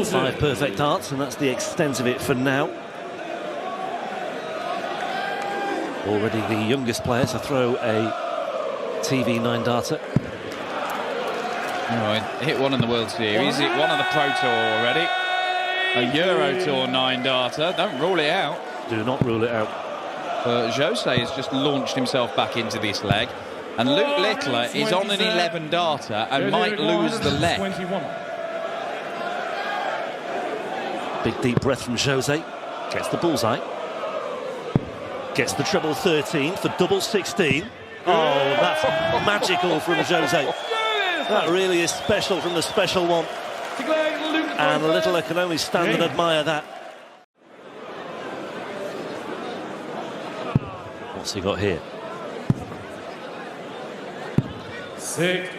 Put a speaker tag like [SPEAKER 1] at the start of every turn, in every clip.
[SPEAKER 1] 5 perfect darts, and that's the extent of it for now. Already the youngest player to throw a TV 9-darter.
[SPEAKER 2] Hit one in the World Series, hit one on the Pro Tour already. A Euro Tour 9-darter, don't rule it out.
[SPEAKER 1] Do not rule it out.
[SPEAKER 2] But Jose has just launched himself back into this leg. And Luke Littler is on an 11-darter and might lose the leg.
[SPEAKER 1] Big deep breath from Jose. Gets the bullseye. Gets the treble 13 for double 16. Oh, that's magical from Jose. That really is special from the special one. And Littler can only stand and admire that. What's he got here?
[SPEAKER 3] 6.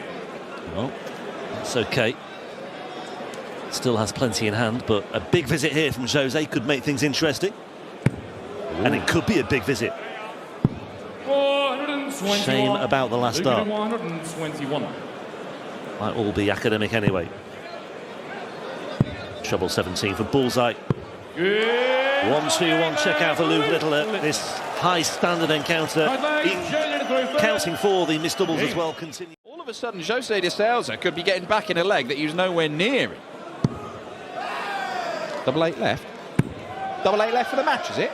[SPEAKER 1] Well, that's okay. Still has plenty in hand, but a big visit here from Jose could make things interesting. Ooh. And it could be a big visit. Shame about the last dart. Might all be academic anyway. Treble 17 for bullseye. 1-2-1 check out for Luke Littler. This high standard encounter, counting for the missed doubles as well. Continue.
[SPEAKER 2] All of a sudden, Jose de Sousa could be getting back in a leg that he was nowhere near it. Double 8 left. Double 8 left for the match, is it?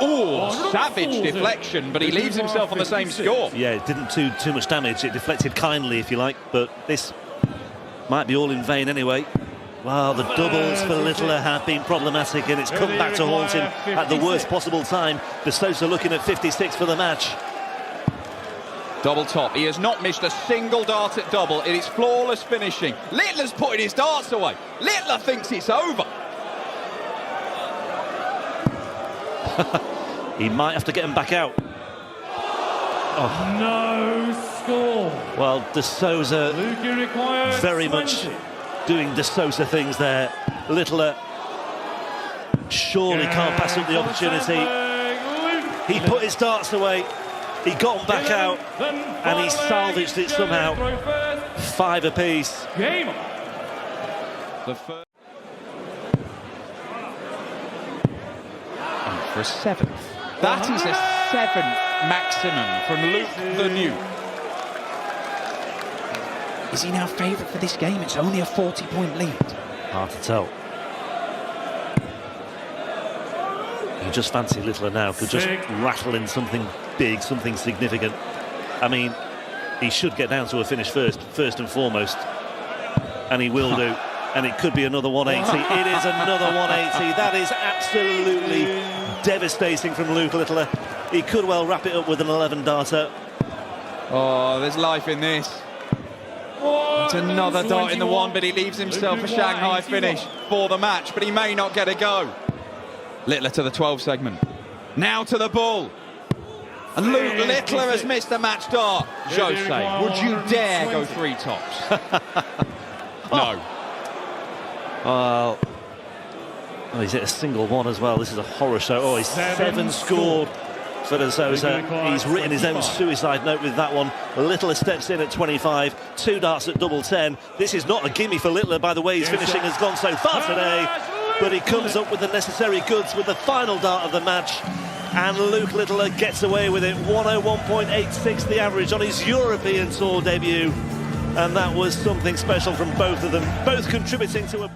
[SPEAKER 2] Oh, savage deflection, but he leaves himself on the same score.
[SPEAKER 1] Yeah, it didn't do too much damage. It deflected kindly, if you like, but this might be all in vain anyway. Well, the doubles for Littler have been problematic, and it's come back to haunt him at the worst possible time. De Sousa looking at 56 for the match.
[SPEAKER 2] Double top. He has not missed a single dart at double. It is flawless finishing. Littler's putting his darts away. Littler thinks it's over.
[SPEAKER 1] He might have to get him back out.
[SPEAKER 3] Oh. No score.
[SPEAKER 1] Well, De Sousa very much doing De Sousa things there. Littler surely can't pass up the opportunity. He put his darts away. He got them back out, and he salvaged it somehow. 5 apiece.
[SPEAKER 3] Game.
[SPEAKER 2] And for a 7th. That is a 7th maximum from Luke the New. Is he now favourite for this game? It's only a 40-point lead.
[SPEAKER 1] Hard to tell. You just fancy Littler now could just rattle in something big, something significant. I mean, he should get down to a finish first and foremost, and he will do. And it could be another 180. It is another 180. That is absolutely devastating from Luke Littler. He could well wrap it up with an 11-darter.
[SPEAKER 2] Oh, there's life in this. It's another dart in the one, but he leaves himself a Shanghai finish for the match, but he may not get a go. Littler to the 12 segment. Now to the bull. And Luke Littler has missed a match dart. Jose, would you dare go 3 tops? No.
[SPEAKER 1] Oh, he's hit a single one as well. This is a horror show. Oh, he's 7 scored for De Sousa. He's written his own suicide note with that one. Littler steps in at 25. 2 darts at double 10. This is not a gimme for Littler by the way his finishing has gone so far today. But he comes up with the necessary goods with the final dart of the match. And Luke Littler gets away with it. 101.86 the average on his European Tour debut. And that was something special from both of them, both contributing to a...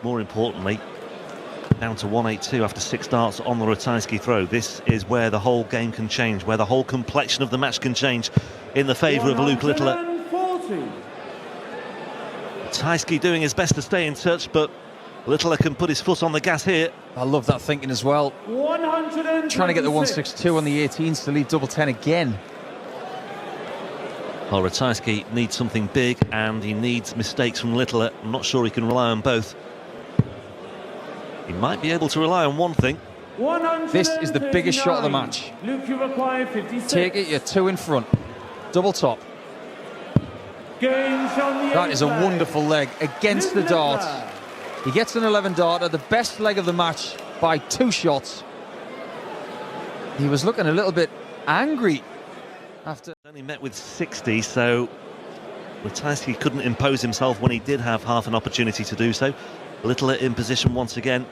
[SPEAKER 1] More importantly, down to 182 after 6 darts on the Ratajski throw. This is where the whole game can change, where the whole complexion of the match can change in the favour of Luke Littler. Ratajski doing his best to stay in touch, but Littler can put his foot on the gas here.
[SPEAKER 4] I love that thinking as well. Trying to get the 162 on the 18s to lead double 10 again.
[SPEAKER 1] Well, Ratajski needs something big, and he needs mistakes from Littler. I'm not sure he can rely on both. He might be able to rely on one thing.
[SPEAKER 4] This is the biggest shot of the match. Take it, you're 2 in front. Double top. That is a wonderful leg against the dart. He gets an 11-darter, the best leg of the match by 2 shots. He was looking a little bit angry after...
[SPEAKER 1] Only met with 60, so Ratajski couldn't impose himself when he did have half an opportunity to do so. Littler in position once again.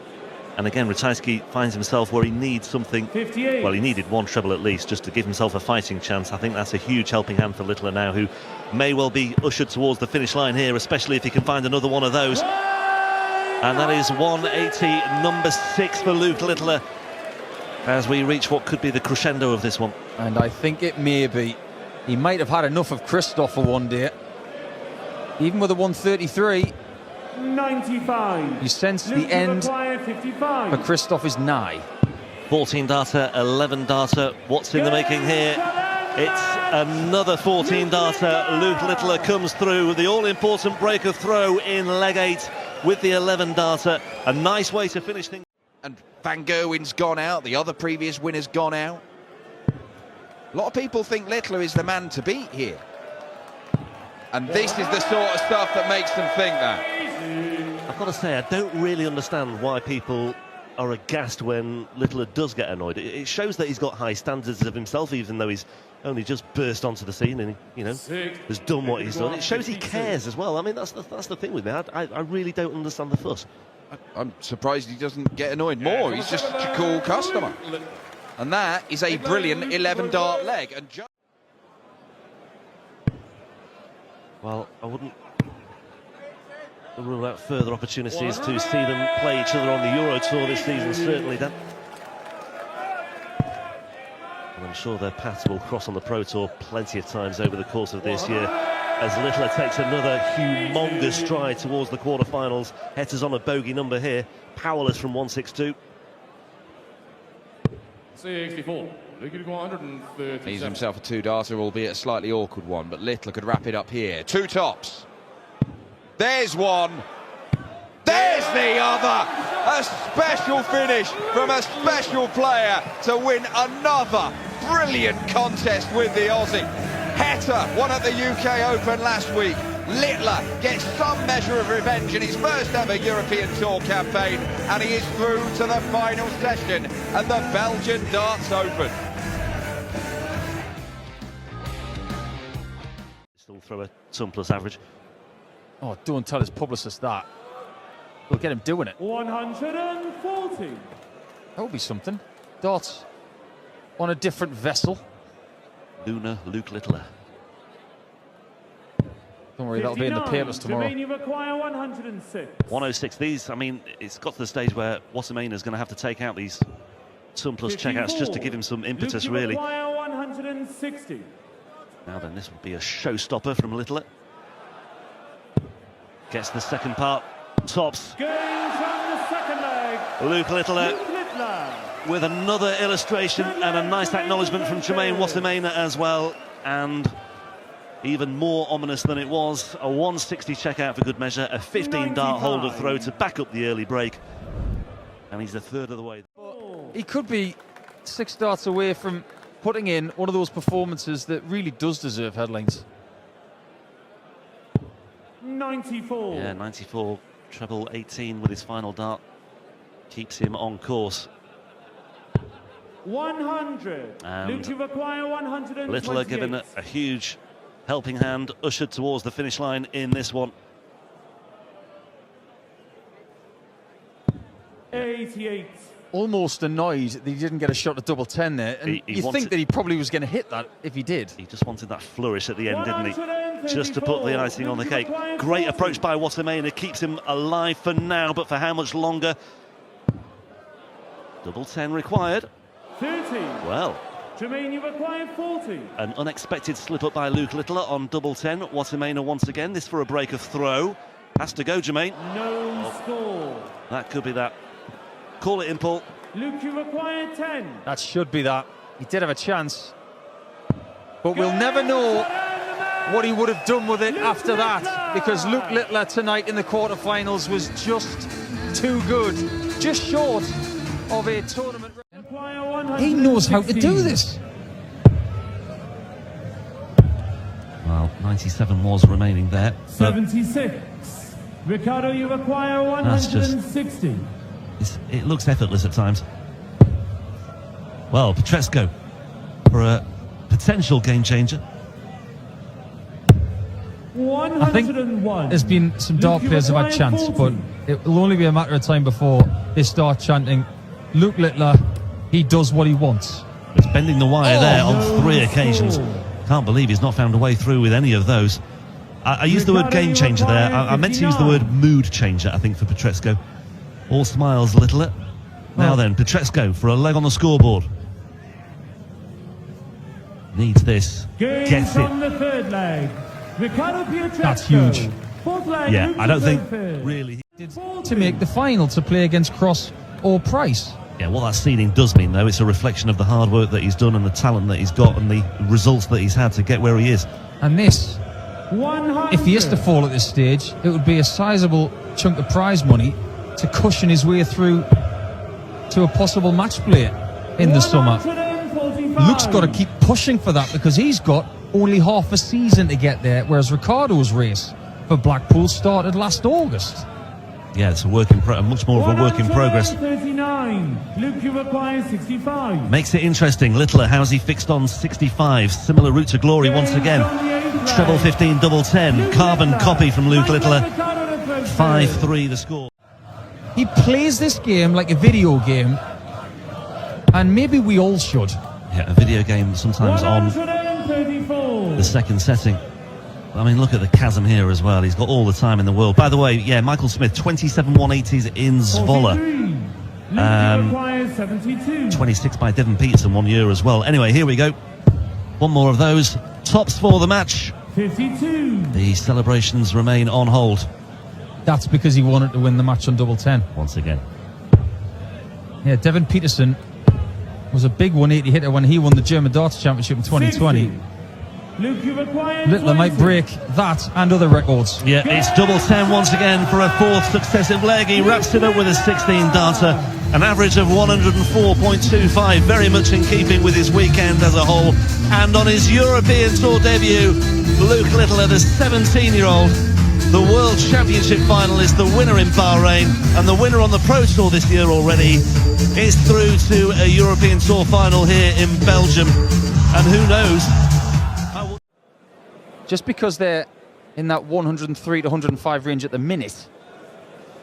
[SPEAKER 1] And again, Ratajski finds himself where he needs something.
[SPEAKER 3] 58.
[SPEAKER 1] Well, he needed one treble at least just to give himself a fighting chance. I think that's a huge helping hand for Littler now, who may well be ushered towards the finish line here, especially if he can find another one of those. And that is 180, number 6 for Luke Littler, as we reach what could be the crescendo of this one.
[SPEAKER 4] And I think it may be. He might have had enough of Christoph for one day. Even with a 133,
[SPEAKER 3] 95.
[SPEAKER 4] you sense the end for Christoph is nigh.
[SPEAKER 1] 14 darter, 11 darter. What's in the making here? It's another 14 darter. Luke Littler comes through. The all-important break of throw in leg 8 with the 11 darter. A nice way to finish things.
[SPEAKER 2] And Van Gerwen's gone out. The other previous winner's gone out. A lot of people think Littler is the man to beat here. And this is the sort of stuff that makes them think that.
[SPEAKER 1] I've got to say, I don't really understand why people are aghast when Littler does get annoyed. It shows that he's got high standards of himself, even though he's only just burst onto the scene and, you know, has done what he's done. It shows he cares as well. I mean, that's the thing with me. I really don't understand the fuss.
[SPEAKER 2] I'm surprised he doesn't get annoyed more. He's just a cool customer. And that is a brilliant 11-dart leg. And
[SPEAKER 1] well, I wouldn't rule out further opportunities to see them play each other on the Euro Tour this season, certainly, Dan. And I'm sure their paths will cross on the Pro Tour plenty of times over the course of this year, as Littler takes another humongous stride towards the quarterfinals. Hetter's on a bogey number here, powerless from 162.
[SPEAKER 3] 64.
[SPEAKER 2] Leaves himself a 2-darter, albeit a slightly awkward one, but Littler could wrap it up here. 2 tops. There's one. There's the other. A special finish from a special player to win another brilliant contest with the Aussie. Hetter won at the UK Open last week. Littler gets some measure of revenge in his first ever European Tour campaign, and he is through to the final session at the Belgian Darts Open.
[SPEAKER 1] Still throw a ton plus average.
[SPEAKER 4] Oh, don't tell his publicist that. We'll get him doing it.
[SPEAKER 3] 140.
[SPEAKER 4] That would be something. Darts on a different vessel.
[SPEAKER 1] Lunar Luke Littler.
[SPEAKER 4] Don't worry, that'll be in the papers tomorrow.
[SPEAKER 1] 106. These, I mean, it's got to the stage where Wasserman is going to have to take out these ton plus checkouts just to give him some impetus, really.
[SPEAKER 3] 160.
[SPEAKER 1] Now then, this will be a showstopper from Littler. Gets the second part, tops.
[SPEAKER 3] Going from the second leg.
[SPEAKER 1] Luke Littler with another illustration and a nice acknowledgement from Jermaine Wasserman as well. And even more ominous than it was, a 160 checkout for good measure, a 15-dart holder throw to back up the early break. And he's a third of the way.
[SPEAKER 4] He could be 6 darts away from putting in one of those performances that really does deserve headlines.
[SPEAKER 3] 94.
[SPEAKER 1] Yeah, 94, treble 18 with his final dart. Keeps him on course.
[SPEAKER 3] 100.
[SPEAKER 1] And
[SPEAKER 3] Luke acquire 128.
[SPEAKER 1] Littler given a huge helping hand, ushered towards the finish line in this one.
[SPEAKER 3] 88.
[SPEAKER 4] Almost annoyed that he didn't get a shot at double 10 there. And you think that he probably was going to hit that if he did.
[SPEAKER 1] He just wanted that flourish at the end, didn't he? Just to put the icing on the cake. Great approach by Wasserman. It keeps him alive for now, but for how much longer? Double 10 required.
[SPEAKER 3] 30.
[SPEAKER 1] Well,
[SPEAKER 3] Jermaine, you've acquired 40.
[SPEAKER 1] an unexpected slip up by Luke Littler on double 10. Wasserman once again. This for a break of throw. Has to go, Jermaine.
[SPEAKER 3] No score.
[SPEAKER 1] That could be that. Call it in, Paul.
[SPEAKER 3] Luke, you've acquired 10.
[SPEAKER 4] That should be that. He did have a chance. But we'll never know what he would have done with it after that, because Luke Littler tonight in the quarterfinals was just too good. Just short of a tournament. He knows how to do this.
[SPEAKER 1] Well, 97 was remaining there.
[SPEAKER 3] 76. Ricardo, you've acquired 160.
[SPEAKER 1] It looks effortless at times. Well, Petresco for a potential game changer.
[SPEAKER 4] I think
[SPEAKER 3] 101.
[SPEAKER 4] there's been some dart
[SPEAKER 3] Luke, you
[SPEAKER 4] players have had
[SPEAKER 3] require
[SPEAKER 4] chance,
[SPEAKER 3] 40.
[SPEAKER 4] but it will only be a matter of time before they start chanting, Luke Littler, he does what he wants.
[SPEAKER 1] He's bending the wire there on
[SPEAKER 3] no
[SPEAKER 1] 3 occasions.
[SPEAKER 3] score.
[SPEAKER 1] Can't believe he's not found a way through with any of those. I used the word game changer there. I meant to use the word mood changer, I think, for Petresco. All smiles, Littler. Now then, Petresco for a leg on the scoreboard. Needs this.
[SPEAKER 3] Game
[SPEAKER 1] Gets
[SPEAKER 3] from
[SPEAKER 1] it.
[SPEAKER 3] the third leg. Ricardo Pietrangelo.
[SPEAKER 4] That's huge.
[SPEAKER 3] Fourth leg,
[SPEAKER 1] Yeah,
[SPEAKER 3] Luke
[SPEAKER 1] I don't think
[SPEAKER 3] Littler.
[SPEAKER 1] really...
[SPEAKER 4] To make the final to play against Cross or Price.
[SPEAKER 1] Yeah, what that seeding does mean, though, it's a reflection of the hard work that he's done and the talent that he's got and the results that he's had to get where he is.
[SPEAKER 4] And this,
[SPEAKER 3] 100.
[SPEAKER 4] if he is to fall at this stage, it would be a sizable chunk of prize money to cushion his way through to a possible match play in the summer.
[SPEAKER 3] 145.
[SPEAKER 4] Luke's got to keep pushing for that because he's got only half a season to get there, whereas Ricardo's race for Blackpool started last August.
[SPEAKER 1] Yeah, it's a work in much more of a work in progress.
[SPEAKER 3] 139. Luke, you require 65.
[SPEAKER 1] Makes it interesting. Littler, how's he fixed on 65? Similar route to glory once again. Treble 15, double 10. Carbon copy from Luke Littler. 5-3 the score.
[SPEAKER 4] He plays this game like a video game, and maybe we all should.
[SPEAKER 1] Yeah, a video game sometimes on
[SPEAKER 3] 134.
[SPEAKER 1] the second setting. I mean, look at the chasm here as well. He's got all the time in the world. By the way, yeah, Michael Smith, 27 180s in Zwolle.
[SPEAKER 3] 72.
[SPEAKER 1] 26 by Devon Peterson 1 year as well. Anyway, here we go. One more of those. Tops for the match.
[SPEAKER 3] 52.
[SPEAKER 1] The celebrations remain on hold
[SPEAKER 4] That's because he wanted to win the match on double 10.
[SPEAKER 1] once again.
[SPEAKER 4] Yeah, Devon Peterson was a big 180 hitter when he won the German Darts Championship in 2020.
[SPEAKER 3] 60. Luke, you require
[SPEAKER 4] Littler
[SPEAKER 3] 20.
[SPEAKER 4] might break that and other records.
[SPEAKER 1] Yeah, it's double 10 once again for a 4th successive leg. He wraps it up with a 16 darter, an average of 104.25, very much in keeping with his weekend as a whole. And on his European Tour debut, Luke Littler, the 17-year-old, the World Championship finalist, the winner in Bahrain, and the winner on the Pro Tour this year already, is through to a European Tour final here in Belgium. And who knows?
[SPEAKER 4] Just because they're in that 103 to 105 range at the minute,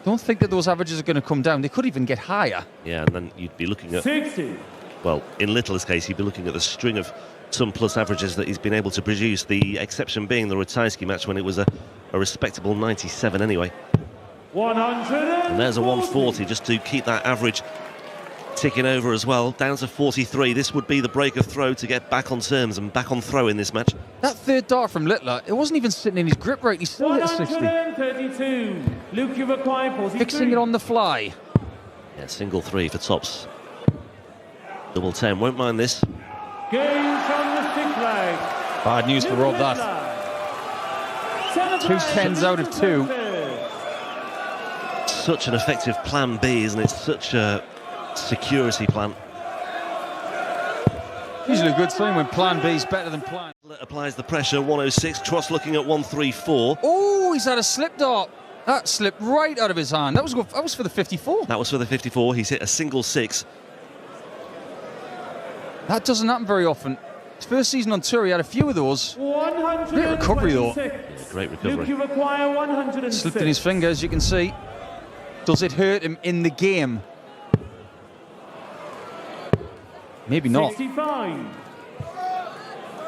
[SPEAKER 4] don't think that those averages are going to come down. They could even get higher.
[SPEAKER 1] Yeah, and then you'd be looking at,
[SPEAKER 3] 60.
[SPEAKER 1] well, in Littler's case, you'd be looking at the string of some plus averages that he's been able to produce, the exception being the Ratajski match when it was a respectable 97 anyway.
[SPEAKER 3] 140.
[SPEAKER 1] And there's a 140 just to keep that average ticking over as well, down to 43. This would be the break of throw to get back on terms and back on throw in this match.
[SPEAKER 4] That third dart from Littler, it wasn't even sitting in his grip right. He still hit a 60.
[SPEAKER 3] 132. Luke, you require 43.
[SPEAKER 4] Fixing it on the fly.
[SPEAKER 1] Yeah, single 3 for tops. Double 10, won't mind this.
[SPEAKER 3] Game from the sixth leg.
[SPEAKER 4] Bad news for Rob, that. 2 10s out of 2.
[SPEAKER 1] Such an effective plan B, isn't it? Such a security plan.
[SPEAKER 4] Usually a good sign when plan B is better than plan.
[SPEAKER 1] Applies the pressure, 106. Tross looking at 134.
[SPEAKER 4] Oh, he's had a slip dart. That slipped right out of his hand. That was for the 54.
[SPEAKER 1] That was for the 54. He's hit a single 6.
[SPEAKER 4] That doesn't happen very often. His first season on tour, he had a few of those. Great recovery, though.
[SPEAKER 1] Great recovery.
[SPEAKER 3] Luke, you require 106.
[SPEAKER 4] Slipped in his fingers, you can see. Does it hurt him in the game? Maybe not.
[SPEAKER 3] 65.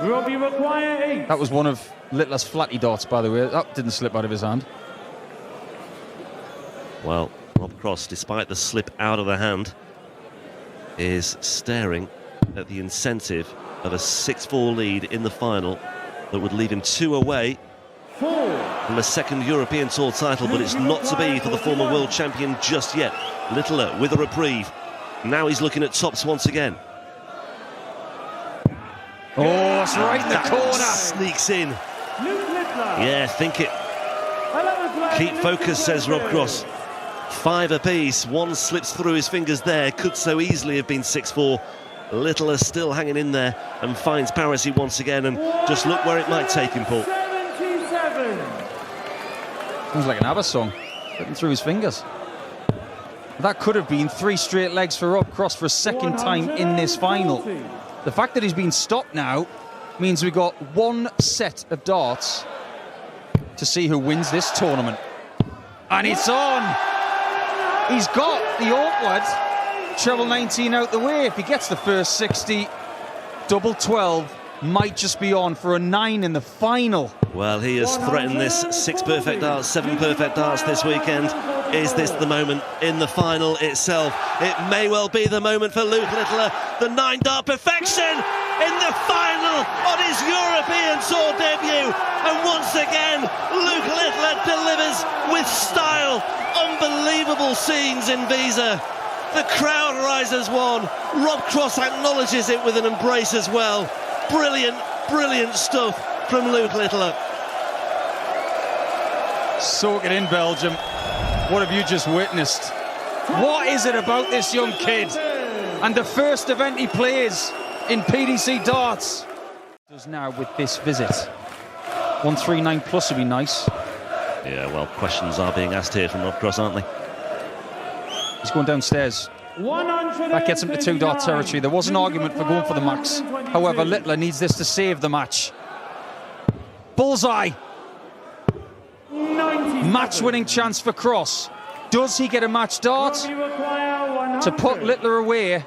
[SPEAKER 3] Rob, you require 8.
[SPEAKER 4] That was one of Littler's flatty darts, by the way. That didn't slip out of his hand.
[SPEAKER 1] Well, Rob Cross, despite the slip out of the hand, is staring at the incentive of a 6-4 lead in the final that would leave him 2 away
[SPEAKER 3] 4.
[SPEAKER 1] from a second European Tour title, but it's not to be for the former world champion just yet. Littler with a reprieve. Now he's looking at tops once again.
[SPEAKER 4] Oh, it's right in the corner.
[SPEAKER 1] Sneaks in.
[SPEAKER 3] Luke Littler.
[SPEAKER 1] Yeah, think it.
[SPEAKER 3] 11th leg,
[SPEAKER 1] Keep
[SPEAKER 3] Luke
[SPEAKER 1] focus, says Rob
[SPEAKER 3] Littler.
[SPEAKER 1] Cross. 5 apiece. One slips through his fingers there. Could so easily have been 6-4. Littler still hanging in there and finds parity once again. And just look where it might take him, Paul.
[SPEAKER 3] 77.
[SPEAKER 4] Sounds like an ABBA song. Slipping through his fingers. That could have been 3 straight legs for Rob Cross for a second time in this final.
[SPEAKER 3] 140.
[SPEAKER 4] The fact that he's been stopped now means we've got 1 set of darts to see who wins this tournament. And it's on. He's got the awkward treble 19 out the way. If he gets the first 60, double 12 might just be on for a 9 in the final.
[SPEAKER 1] Well, he has threatened this. 6 perfect darts, 7 perfect darts this weekend. Is this the moment in the final itself? It may well be the moment for Luke Littler. The 9-dart perfection in the final on his European Tour debut. And once again, Luke Littler delivers with style. Unbelievable scenes in Visa. The crowd rises one. Rob Cross acknowledges it with an embrace as well. Brilliant, brilliant stuff from Luke Littler.
[SPEAKER 4] Soak it in, Belgium. What have you just witnessed? What is it about this young kid? And the first event he plays in PDC darts. Does now with this visit. 139 plus would be nice.
[SPEAKER 1] Yeah, well, questions are being asked here from Rob Cross, aren't they?
[SPEAKER 4] He's going downstairs. That gets him to 2-dart territory. There was an argument for going for the max. However, Littler needs this to save the match. Bullseye. Match-winning chance for Cross. Does he get a match dart to put Littler away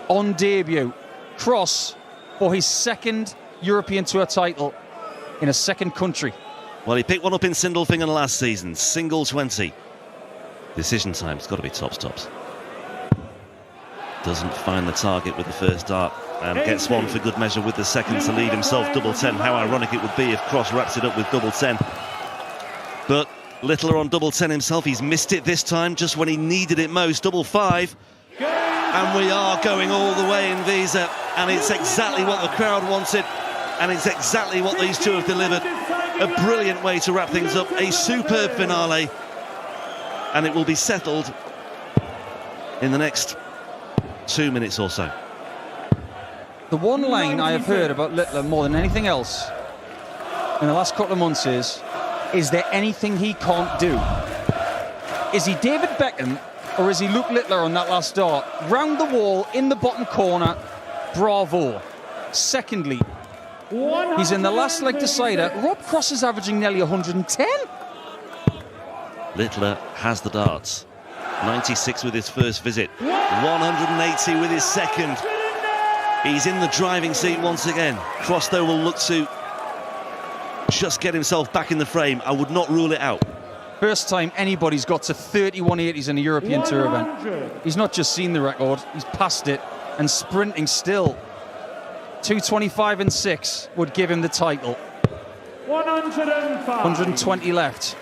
[SPEAKER 4] on debut? Cross for his second European Tour title in a second country.
[SPEAKER 1] Well, he picked one up in Sindelfingen last season. Single 20. Decision time. It's got to be tops. Doesn't find the target with the first dart and gets one for good measure with the second to lead himself double 10. How ironic it would be if Cross wraps it up with double 10. But Littler on double 10 himself. He's missed it this time just when he needed it most. Double 5. And we are going all the way in Visa. And it's exactly what the crowd wanted. And it's exactly what these two have delivered. A brilliant way to wrap things up. A superb finale. And it will be settled in the next 2 minutes or so.
[SPEAKER 4] The one line I have heard about Littler more than anything else in the last couple of months is there anything he can't do? Is he David Beckham or is he Luke Littler on that last dart? Round the wall, in the bottom corner, bravo. Secondly, he's in the last leg decider. Rob Cross is averaging nearly 110.
[SPEAKER 1] Littler has the darts. 96 with his first visit. 180 with his second. He's in the driving seat once again. Cross, though, will look to just get himself back in the frame. I would not rule it out.
[SPEAKER 4] First time anybody's got to 3180s in a European Tour event. He's not just seen the record, he's passed it and sprinting still. 225 and 6 would give him the title.
[SPEAKER 3] 105.
[SPEAKER 4] 120 left.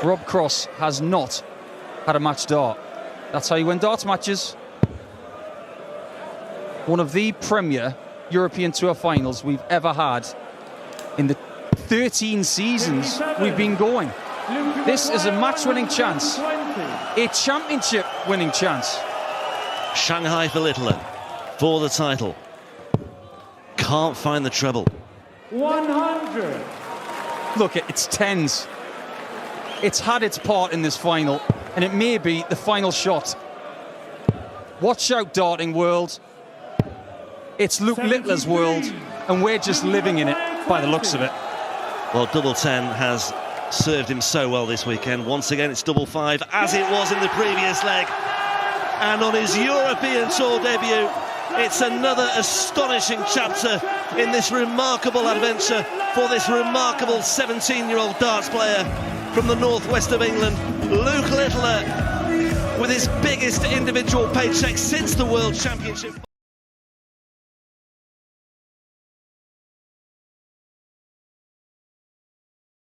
[SPEAKER 4] Rob Cross has not had a match dart. That's how you win darts matches. One of the premier European Tour finals we've ever had in the 13 seasons we've been going. This is a match-winning chance, a championship-winning chance.
[SPEAKER 1] Shanghai for Littler for the title. Can't find the treble.
[SPEAKER 3] 100.
[SPEAKER 4] Look, it's tens. It's had its part in this final, and it may be the final shot. Watch out, darting world. It's Luke Littler's world, and we're just living in it by the looks of it.
[SPEAKER 1] Well, double 10 has served him so well this weekend. Once again, it's double 5, as it was in the previous leg. And on his European Tour debut, it's another astonishing chapter in this remarkable adventure for this remarkable 17-year-old darts player from the northwest of England, Luke Littler, with his biggest individual paycheck since the World Championship.